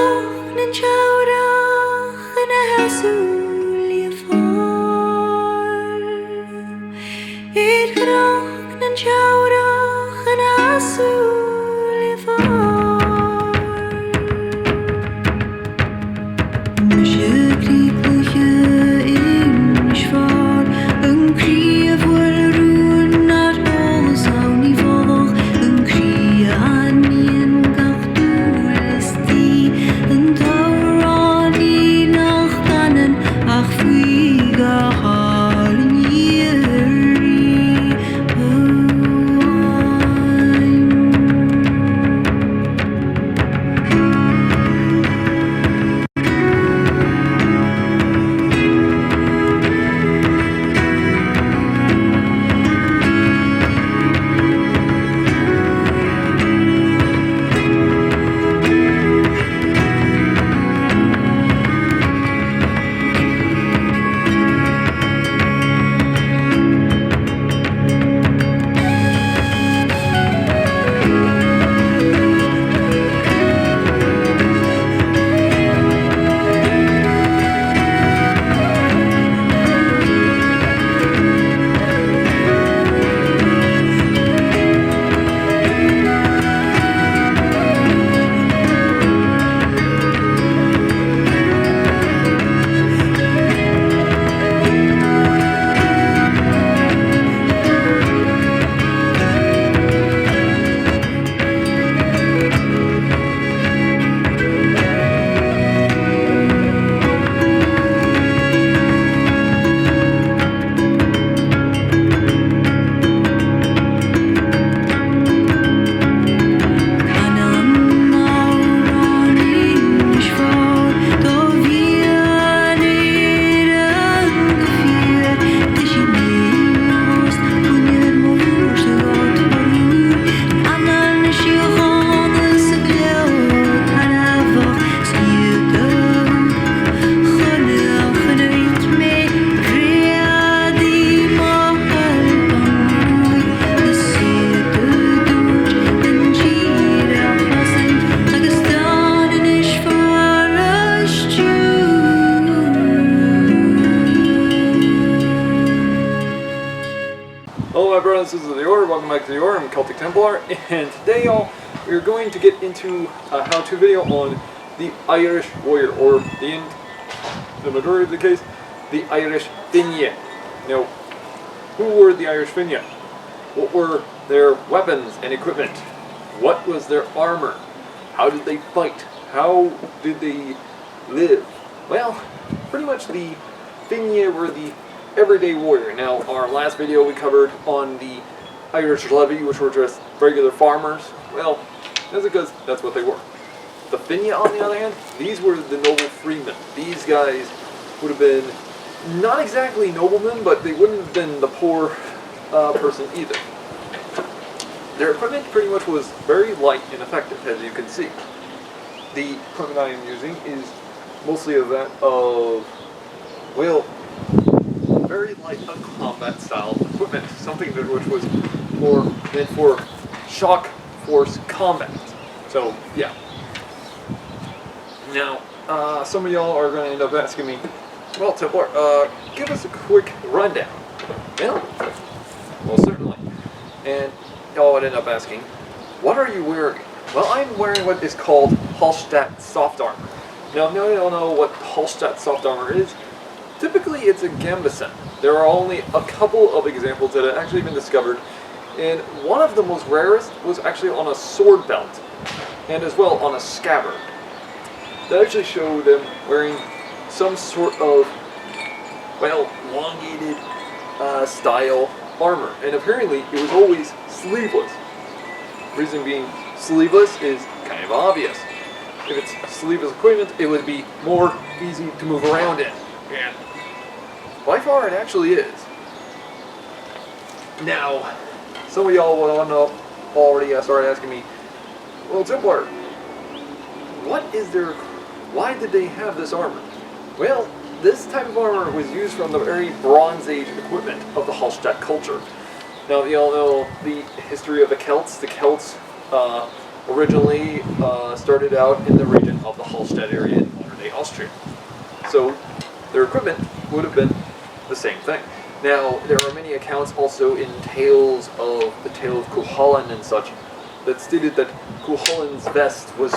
rocknen tjaudag en hasulje far. Het rocknen tjaudag en hasulje far. Misje kriegliche in schwaar, een krieg voor roen naar alles zou niet volg, een krieg aan mijn kracht doelst die, een touwer aan die nacht kannen, ach vliegen halen hier, oh. Hello my brothers, this is the Order, welcome back to the Order, I'm Celtic Templar, and today y'all, we are going to get into a how-to video on the Irish warrior, or in the majority of the case, the Irish Fine. Now, who were the Irish Fine? What were their weapons and equipment? What was their armor? How did they fight? How did they live? Well, pretty much the Fine were the everyday warrior. Now, our last video we covered on the Irish levy, which were just regular farmers. Well, that's because that's what they were. The Fine, on the other hand, these were the noble freemen. These guys would have been not exactly noblemen, but they wouldn't have been the poor person either. Their equipment pretty much was very light and effective, as you can see. The equipment I am using is mostly of that of, well, very light combat style equipment, something that which was more meant for shock force combat. So yeah. Now, some of y'all are going to end up asking me, well, Templar, give us a quick rundown. Well, certainly. And y'all would end up asking, what are you wearing? Well, I'm wearing what is called Hallstatt soft armor. Now, if you don't know what Hallstatt soft armor is, typically it's a gambeson. There are only a couple of examples that have actually been discovered, and one of the most rarest was actually on a sword belt, and as well on a scabbard. That actually showed them wearing some sort of, well, elongated style armor, and apparently it was always sleeveless. Reason being sleeveless is kind of obvious. If it's sleeveless equipment, it would be more easy to move around in. And by far it actually is. Now, some of y'all will know already started asking me, well, Templar, why did they have this armor? Well, this type of armor was used from the very Bronze Age equipment of the Hallstatt culture. Now, you all know the history of the Celts. The Celts originally started out in the region of the Hallstatt that area in modern-day Austria. So their equipment would have been the same thing. Now, there are many accounts also in tales of the tale of Cuchulainn and such that stated that Cuchulainn's vest was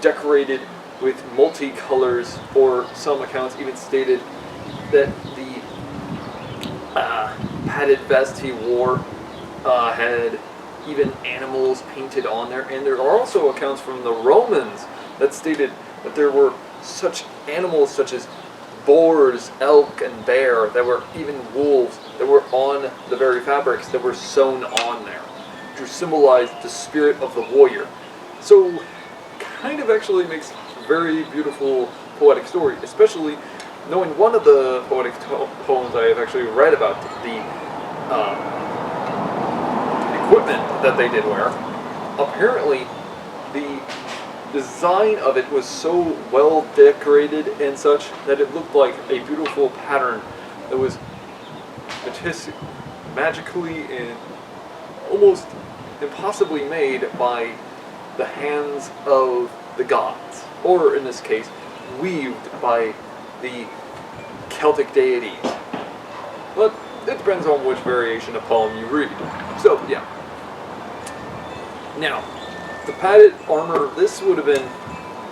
decorated with multicolors, or some accounts even stated that the padded vest he wore had even animals painted on there. And there are also accounts from the Romans that stated that there were such animals such as boars, elk, and bear, that were even wolves, that were on the very fabrics that were sewn on there to symbolize the spirit of the warrior. So, kind of actually makes a very beautiful poetic story, especially knowing one of the poetic poems I have actually read about the equipment that they did wear. Apparently, the design of it was so well decorated and such that it looked like a beautiful pattern that was magically and almost impossibly made by the hands of the gods, or in this case, weaved by the Celtic deities. But it depends on which variation of poem you read. So, yeah. Now, the padded armor, this would have been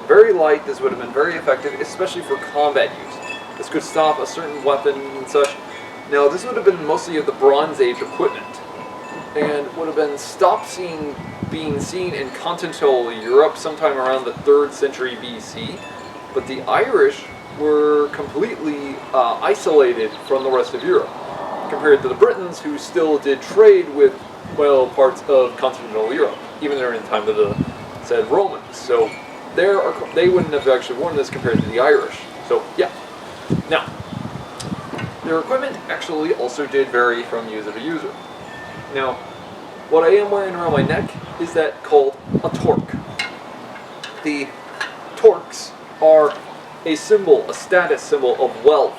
very light, this would have been very effective, especially for combat use. This could stop a certain weapon and such. Now, this would have been mostly of the Bronze Age equipment, and would have been stopped being seen in continental Europe sometime around the 3rd century BC, but the Irish were completely isolated from the rest of Europe, compared to the Britons, who still did trade with, well, parts of continental Europe, even during the time of the said Romans. So they wouldn't have actually worn this compared to the Irish. So yeah. Now, their equipment actually also did vary from user to user. Now, what I am wearing around my neck is that called a torque. The torques are a symbol, a status symbol of wealth,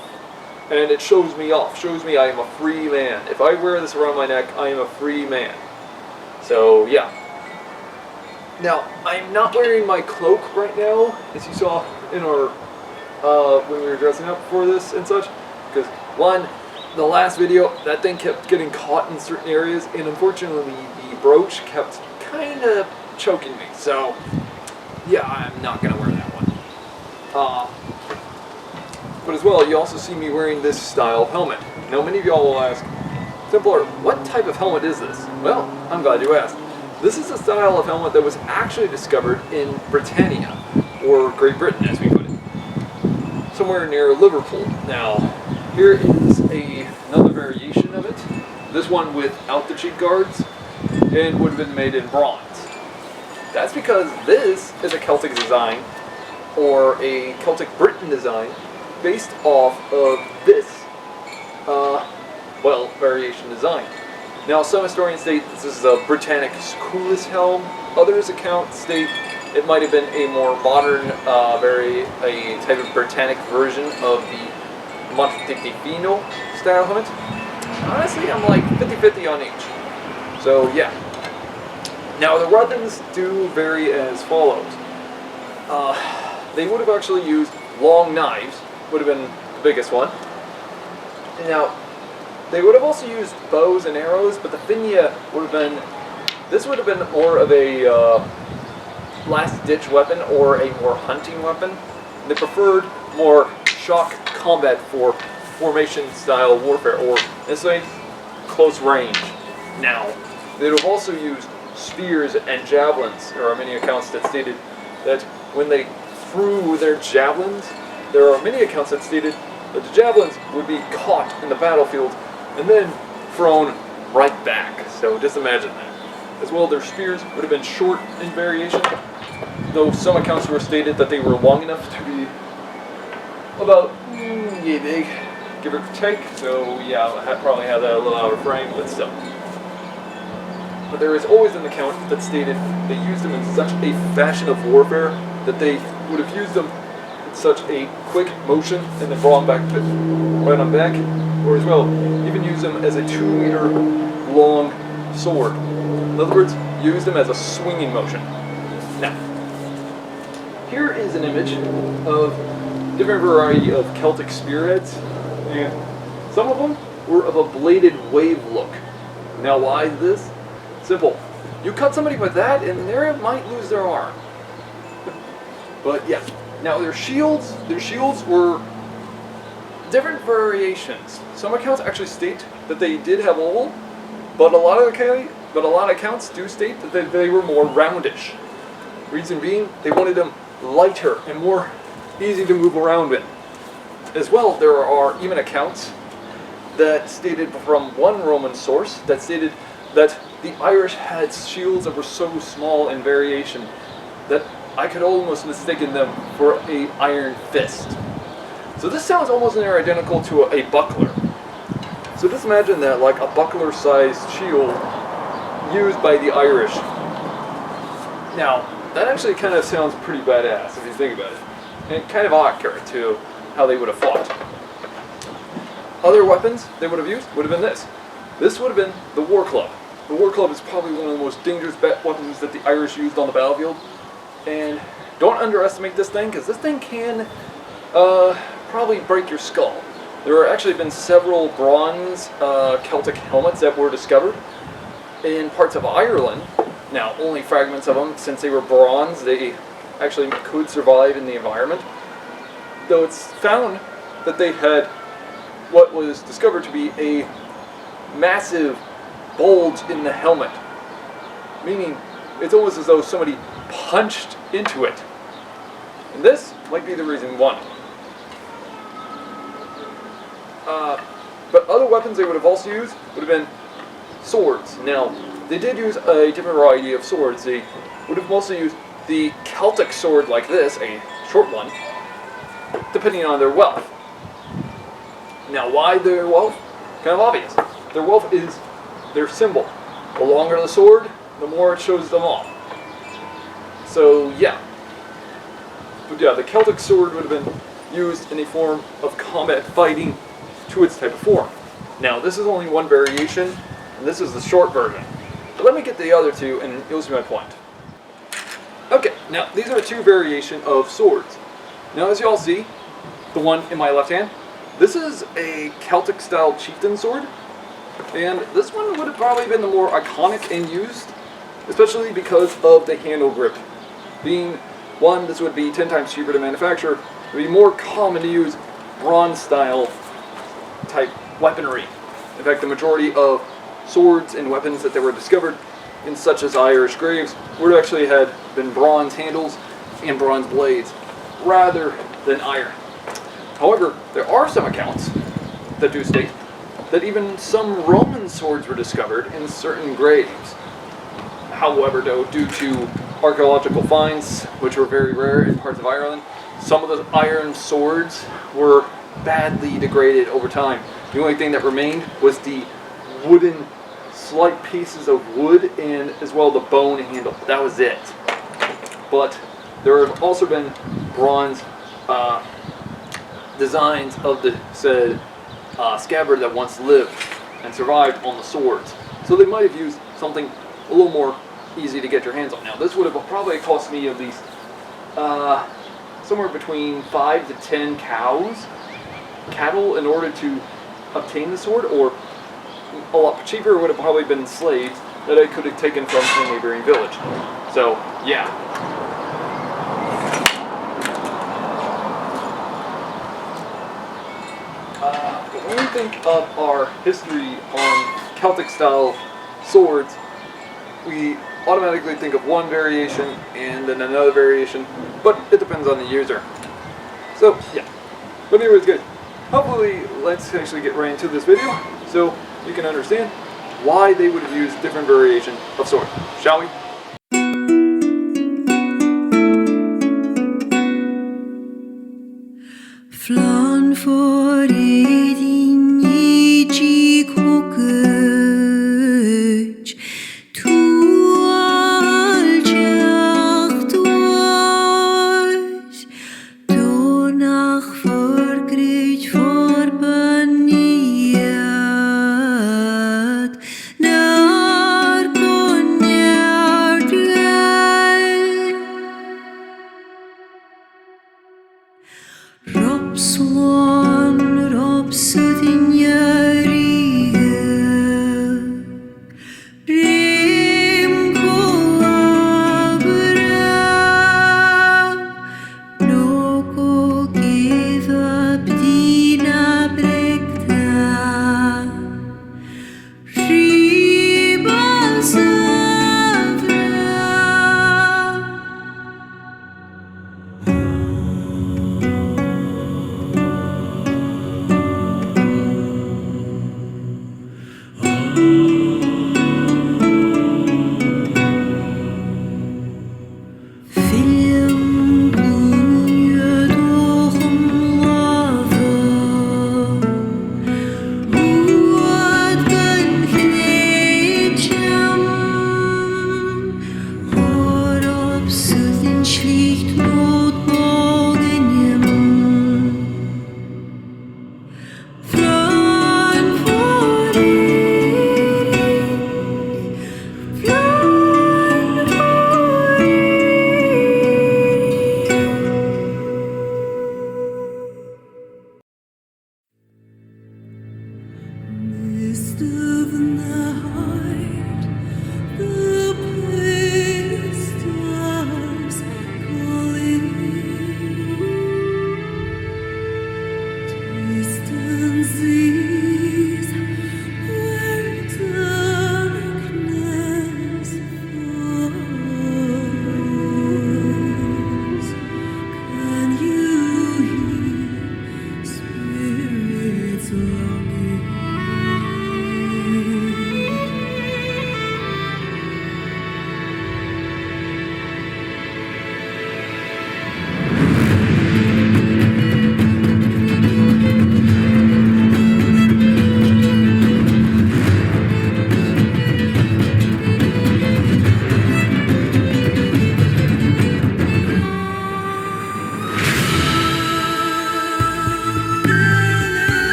and it shows me off, shows me I am a free man. If I wear this around my neck, I am a free man. So yeah. Now, I'm not wearing my cloak right now, as you saw in our, when we were dressing up for this and such, because one, the last video, that thing kept getting caught in certain areas, and unfortunately the brooch kept kind of choking me, so yeah, I'm not going to wear that one. But as well, you also see me wearing this style of helmet. Now, many of y'all will ask, Templar, what type of helmet is this? Well, I'm glad you asked. This is a style of helmet that was actually discovered in Britannia, or Great Britain as we put it, somewhere near Liverpool. Now, here is another variation of it, this one without the cheek guards, and would have been made in bronze. That's because this is a Celtic design, or a Celtic Britain design, based off of this, variation design. Now, some historians state this is a Britannic's coolest helm. Others account state it might have been a more modern, a type of Britannic version of the Montefiino style helmet. Honestly, I'm like 50-50 on each. So, yeah. Now, the weapons do vary as follows. They would have actually used long knives, would have been the biggest one. Now, they would have also used bows and arrows, but the Finia would have been, this would have been more of a last-ditch weapon, or a more hunting weapon. They preferred more shock combat for formation-style warfare, or this way, close range. Now, they would have also used spears and javelins. There are many accounts that stated that when they threw their javelins, there are many accounts that stated that the javelins would be caught in the battlefield and then thrown right back. So just imagine that. As well, their spears would have been short in variation, though some accounts were stated that they were long enough to be about yay big, give or take. So yeah, I probably have that a little out of frame, but still. But there is always an account that stated they used them in such a fashion of warfare that they would have used them in such a quick motion and then brought them back right on back, or as well, even use them as a 2-meter long sword. In other words, use them as a swinging motion. Now, here is an image of different variety of Celtic spearheads, and some of them were of a bladed wave look. Now why is this? Simple. You cut somebody with that and they might lose their arm. But yeah. Now their shields were different variations. Some accounts actually state that they did have oval, but a lot of accounts do state that they were more roundish. Reason being, they wanted them lighter and more easy to move around in. As well, there are even accounts that stated from one Roman source that stated that the Irish had shields that were so small in variation that I could almost mistaken them for an iron fist. So this sounds almost near identical to a buckler. So just imagine that, like a buckler-sized shield used by the Irish. Now, that actually kind of sounds pretty badass if you think about it. And kind of accurate to how they would have fought. Other weapons they would have used would have been this. This would have been the war club. The war club is probably one of the most dangerous weapons that the Irish used on the battlefield. And don't underestimate this thing, because this thing can probably break your skull. There have actually been several bronze Celtic helmets that were discovered in parts of Ireland. Now, only fragments of them, since they were bronze, they actually could survive in the environment. Though it's found that they had what was discovered to be a massive bulge in the helmet. Meaning, it's almost as though somebody punched into it. And this might be the reason why. But other weapons they would have also used would have been swords. Now, they did use a different variety of swords. They would have mostly used the Celtic sword like this, a short one, depending on their wealth. Now, why their wealth? Kind of obvious. Their wealth is their symbol. The longer the sword, the more it shows them off. So, yeah. But yeah, the Celtic sword would have been used in a form of combat fighting to its type of form. Now, this is only one variation, and this is the short version. But let me get the other two, and you'll see my point. Okay, now, these are two variations of swords. Now, as you all see, the one in my left hand, this is a Celtic-style chieftain sword, and this one would have probably been the more iconic and used, especially because of the handle grip. Being one, this would be 10 times cheaper to manufacture, it would be more common to use bronze-style type weaponry. In fact, the majority of swords and weapons that they were discovered in such as Irish graves would have actually had been bronze handles and bronze blades, rather than iron. However, there are some accounts that do state that even some Roman swords were discovered in certain graves. However, though, due to archaeological finds, which were very rare in parts of Ireland, some of the iron swords were badly degraded over time. The only thing that remained was the wooden, slight pieces of wood and as well the bone handle. That was it. But there have also been bronze designs of the said scabbard that once lived and survived on the swords. So they might have used something a little more easy to get your hands on. Now, this would have probably cost me at least somewhere between 5 to 10 cattle in order to obtain the sword, or a lot cheaper would have probably been slaves that I could have taken from a neighboring village. So, yeah. When we think of our history on Celtic-style swords, we automatically think of one variation and then another variation, but it depends on the user. So, yeah. But anyways, guys, hopefully let's actually get right into this video so you can understand why they would have used different variations of sword. Shall we? Flan for eating each cockage to all jacht was donach verkreeg verbaniert naar konjaar. Robson, Robsudin Yarige Rimko Abra Noko Giva Bdina Brekta Ribal Savra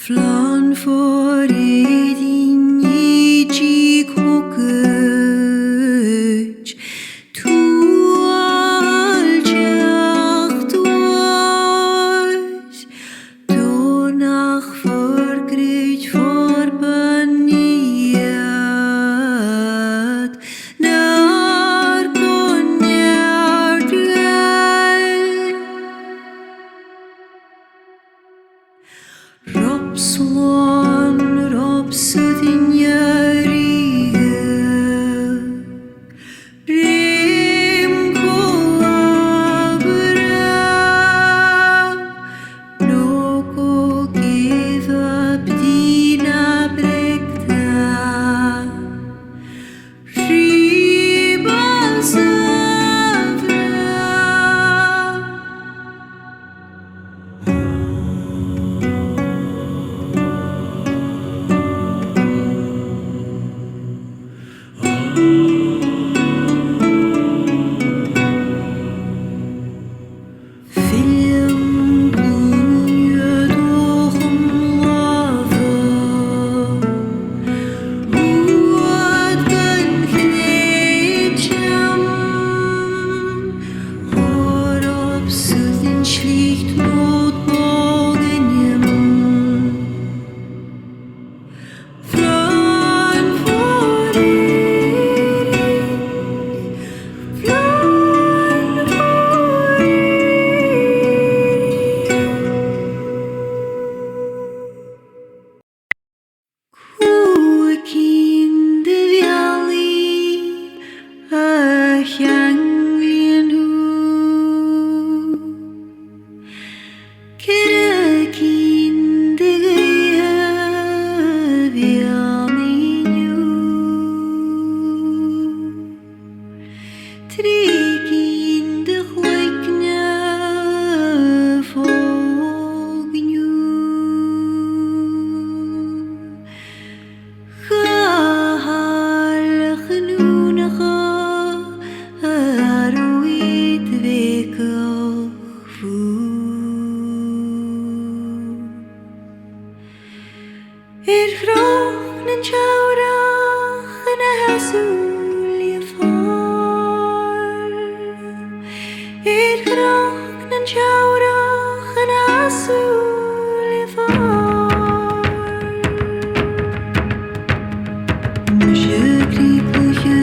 Flan for edin ichi kokuch tu aljacht was donach verkrit verbaniert nar konjart Robswan, Robsudin Yarige Rim Kolabra Noko Giva Pdina Brekta Riba Savra Film bloeie doch om lava Wat kan gneetjam Waarop zudin schlicht noodbogenjem Flan voor Flan voor Quick in the valley, a young who Kirak in the valley, Trick in the white fog Gaal genoenige aroeit wekel voel. Vroeg een azul far. Het graag en jouwdag en azul far. Je kriegliche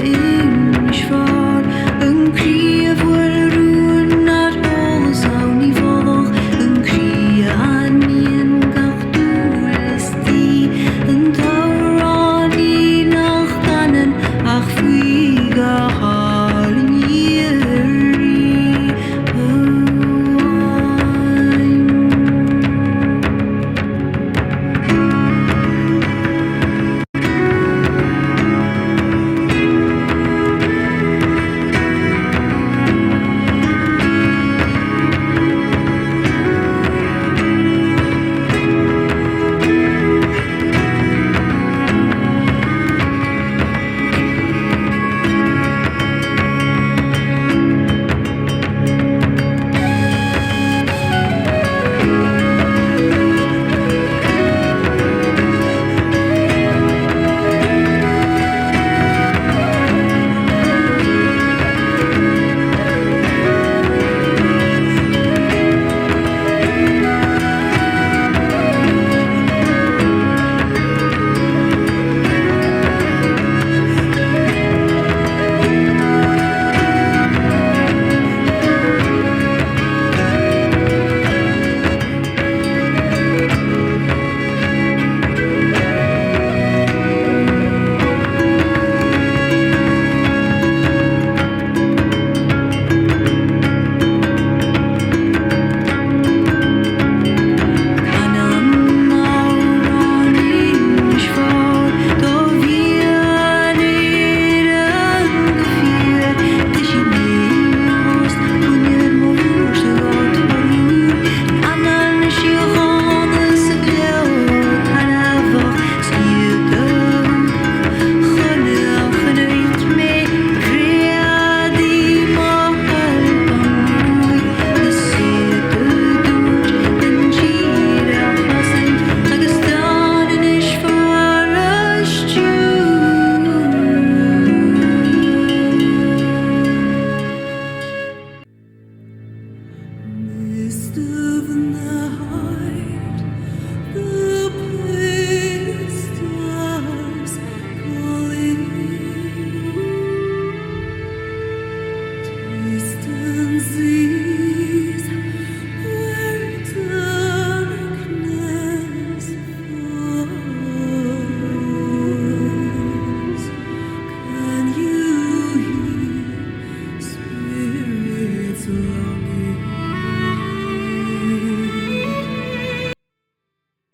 in schwaar, een krieg voor roen naar alles hou niet volg, een krieg aan een gacht doel die een touwer aan die nacht aan een ach vlieger halen hier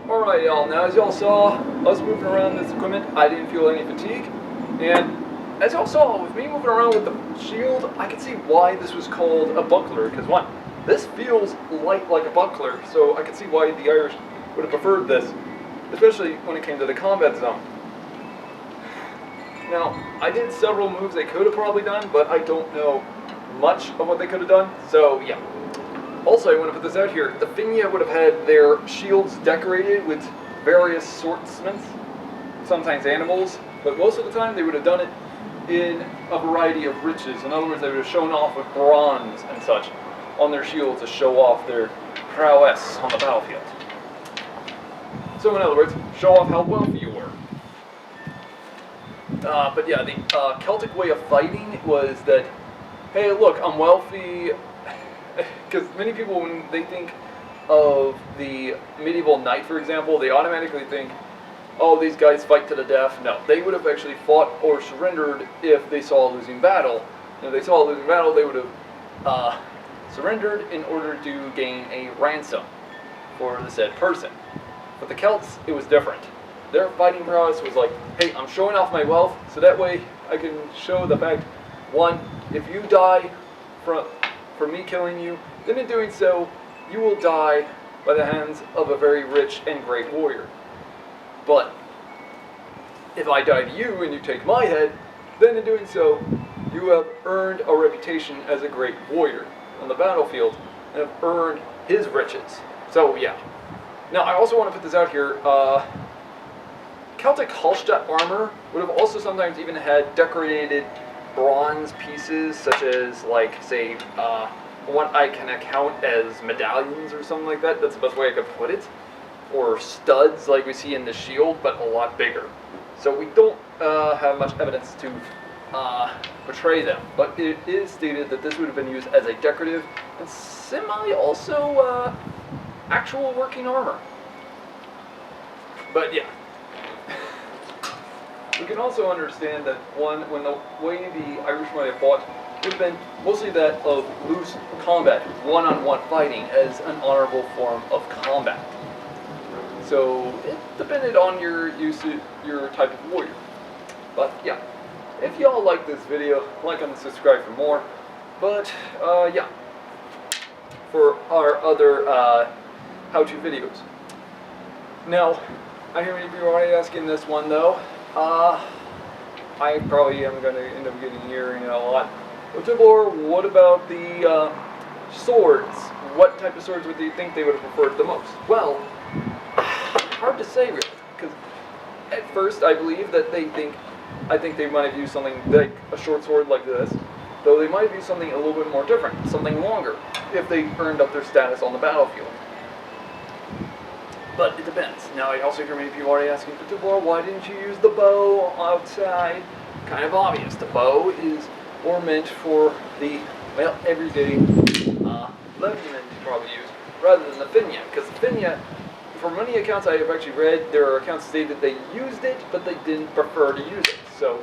Alright y'all, now as y'all saw us moving around this equipment, I didn't feel any fatigue, and as y'all saw, with me moving around with the shield, I can see why this was called a buckler, because one, this feels light like a buckler, so I can see why the Irish would have preferred this, especially when it came to the combat zone. Now, I did several moves they could have probably done, but I don't know much of what they could have done, so yeah. Also, I want to put this out here, the Finja would have had their shields decorated with various swordsmiths, sometimes animals, but most of the time they would have done it in a variety of riches. In other words, they would have shown off with bronze and such on their shields to show off their prowess on the battlefield. So in other words, show off how wealthy you were. But yeah, the Celtic way of fighting was that, hey look, I'm wealthy. Because many people, when they think of the medieval knight, for example, they automatically think, oh, these guys fight to the death. No, they would have actually fought or surrendered if they saw a losing battle. And if they saw a losing battle, they would have surrendered in order to gain a ransom for the said person. But the Celts, it was different. Their fighting prowess was like, hey, I'm showing off my wealth, so that way I can show the fact, one, if you die for me killing you, then in doing so, you will die by the hands of a very rich and great warrior. But if I die to you and you take my head, then in doing so, you have earned a reputation as a great warrior on the battlefield and have earned his riches. So yeah. Now I also want to put this out here, Celtic Hallstatt armor would have also sometimes even had decorated bronze pieces, such as, like, say, what I can account as medallions or something like that. That's the best way I could put it. Or studs, like we see in the shield, but a lot bigger. So we don't have much evidence to portray them, but it is stated that this would have been used as a decorative and semi also actual working armor. But yeah. We can also understand that when the way the Irish might have fought would have been mostly that of loose combat, one-on-one fighting as an honorable form of combat. So it depended on your type of warrior. But yeah, if y'all like this video, like and subscribe for more. But yeah, for our other how-to videos. Now, I hear many people are already asking this one though. I probably am going to end up getting hearing a lot. But Templar, what about the swords? What type of swords would you think they would have preferred the most? Well, hard to say really, because at first I believe that I think they might have used something like a short sword like this, though they might have used something a little bit more different, something longer, if they earned up their status on the battlefield. But it depends. Now, I also hear many people already asking, why didn't you use the bow outside? Kind of obvious. The bow is more meant for the, well, everyday levymen to probably use, rather than the finian. Because the finian, for many accounts I have actually read, there are accounts that say that they used it, but they didn't prefer to use it. So,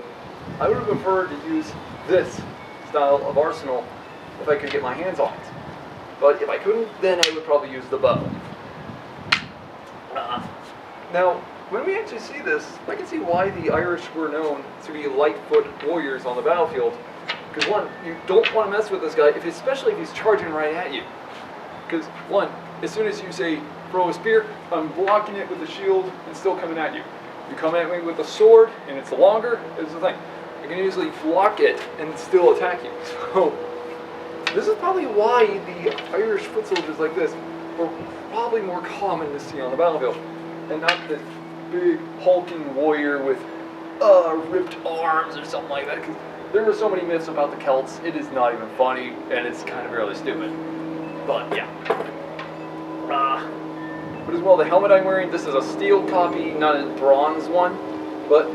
I would have preferred to use this style of arsenal if I could get my hands on it. But if I couldn't, then I would probably use the bow. Now, when we actually see this, I can see why the Irish were known to be lightfoot warriors on the battlefield. Because one, you don't want to mess with this guy, especially if he's charging right at you. Because one, as soon as you say throw a spear, I'm blocking it with the shield and still coming at you. You come at me with a sword and it's longer, is the thing. I can easily block it and still attack you. So this is probably why the Irish foot soldiers like this were probably more common to see on the battlefield, and not this big hulking warrior with ripped arms or something like that. Because there were so many myths about the Celts, it is not even funny, and it's kind of really stupid. But yeah. But as well, the helmet I'm wearing, this is a steel copy, not a bronze one. But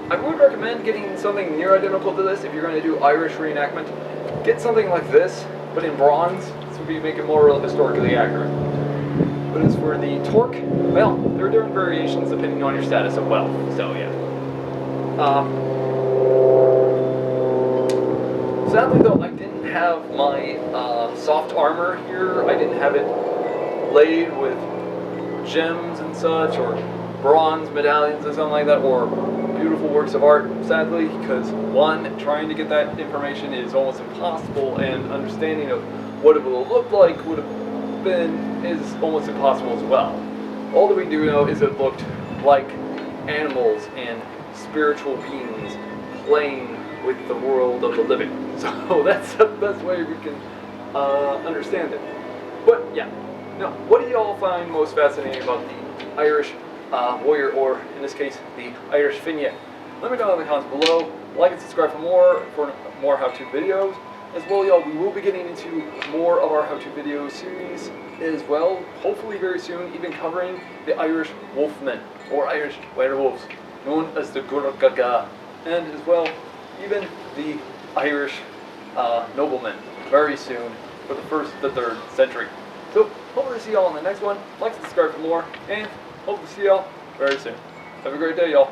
I would recommend getting something near identical to this if you're going to do Irish reenactment. Get something like this, but in bronze, so we make it more historically accurate. But as for the torque, well, there are different variations depending on your status of wealth, so yeah. Sadly though, I didn't have my soft armor here. I didn't have it laid with gems and such, or bronze medallions or something like that, or beautiful works of art, sadly, because one, trying to get that information is almost impossible, and understanding of what it will look like would have is almost impossible as well. All that we do know is it looked like animals and spiritual beings playing with the world of the living. So that's the best way we can understand it. But yeah, now what do y'all find most fascinating about the Irish warrior, or in this case, the Irish finian? Let me know in the comments below. Like and subscribe for more how-to videos. As well, y'all, we will be getting into more of our how-to video series as well, hopefully very soon, even covering the Irish wolfmen, or Irish werewolves, known as the Gurgaga, and as well, even the Irish noblemen, very soon, for the 1st-3rd century. So, hope to see y'all in the next one. Like and subscribe for more, and hope to see y'all very soon. Have a great day, y'all.